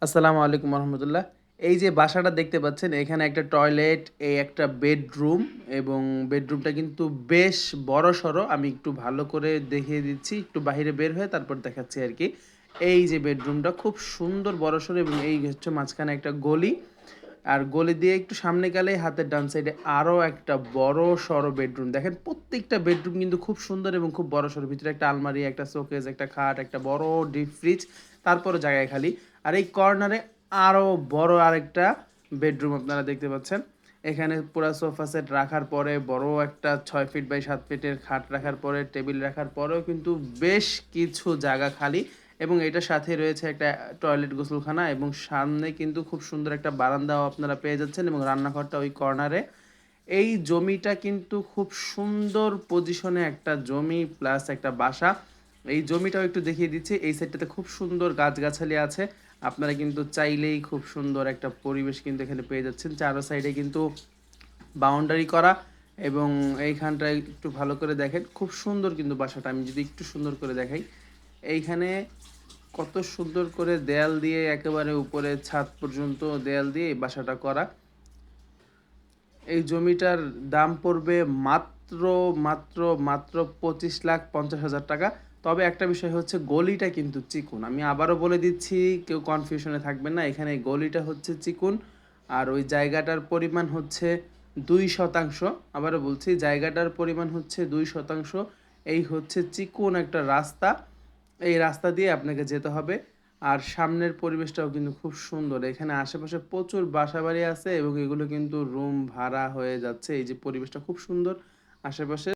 আসসালামু আলাইকুম রহমতুল্লাহ। এই যে বাসাটা দেখতে পাচ্ছেন, এখানে একটা টয়লেট, এই একটা বেডরুম এবং বেডরুমটা কিন্তু বেশ বড়সড়। আমি একটু ভালো করে দেখিয়ে দিচ্ছি, একটু বাহিরে বের হয়ে তারপর দেখাচ্ছি আর কি। এই যে বেডরুমটা খুব সুন্দর বড়সড় এবং এই হচ্ছে মাঝখানে একটা গলি। আর গলি দিয়ে একটু সামনে গেলেই হাতের ডান সাইডে আরও একটা বড় সড়ো বেডরুম। দেখেন প্রত্যেকটা বেডরুম কিন্তু খুব সুন্দর এবং খুব বড় সড়ো। ভিতরে একটা আলমারি, একটা শোকেস, একটা খাট, একটা বড় ডিপ ফ্রিজ, তারপরে জায়গায় খালি। আর এই কর্নারে আরও বড় আরেকটা বেডরুম আপনারা দেখতে পাচ্ছেন। এখানে পুরো সোফা সেট রাখার পরে বড় একটা 6 ফিট বাই 7 ফিটের খাট রাখার পরে টেবিল রাখার পরেও কিন্তু বেশ কিছু জায়গা খালি। এবং এটার সাথে রয়েছে একটা টয়লেট গোসলখানা এবং সামনে কিন্তু খুব সুন্দর একটা বারান্দাও আপনারা পেয়ে যাচ্ছেন এবং রান্নাঘরটা ওই কর্নারে। এই জমিটা কিন্তু খুব সুন্দর পজিশনে একটা জমি প্লাস একটা বাসা। এই জমিটাও একটু দেখিয়ে দিচ্ছি। এই সাইডটাতে খুব সুন্দর গাছগাছালি আছে। আপনারা কিন্তু চাইলেই খুব সুন্দর একটা পরিবেশ কিন্তু এখানে পেয়ে যাচ্ছেন। চারো সাইডে কিন্তু বাউন্ডারি করা এবং এইখানটায় একটু ভালো করে দেখেন, খুব সুন্দর কিন্তু বাসাটা। আমি যদি একটু সুন্দর করে দেখাই, এইখানে কত সুন্দর করে দেয়াল দিয়ে একেবারে উপরে ছাদ পর্যন্ত দেয়াল দিয়ে এই বাসাটা করা। এই জমিটার দাম পড়বে মাত্র মাত্র মাত্র 25,50,000 টাকা। তবে একটা বিষয় হচ্ছে গলিটা কিন্তু চিকুন। আমি আবারও বলে দিচ্ছি, কেউ কনফিউশনে থাকবেন না। এখানে গলিটা হচ্ছে চিকুন আর ওই জায়গাটার পরিমাণ হচ্ছে 2%। আবারও বলছি, জায়গাটার পরিমাণ হচ্ছে 2%। এই হচ্ছে চিকুন একটা রাস্তা। এই রাস্তা দিয়ে আপনাকে যেতে হবে। আর সামনের পরিবেশটাও কিন্তু খুব সুন্দর। এখানে আশেপাশে প্রচুর বাসাবাড়ি আছে এবং এগুলো কিন্তু রুম ভাড়া হয়ে যাচ্ছে। এই যে পরিবেশটা খুব সুন্দর আশেপাশে।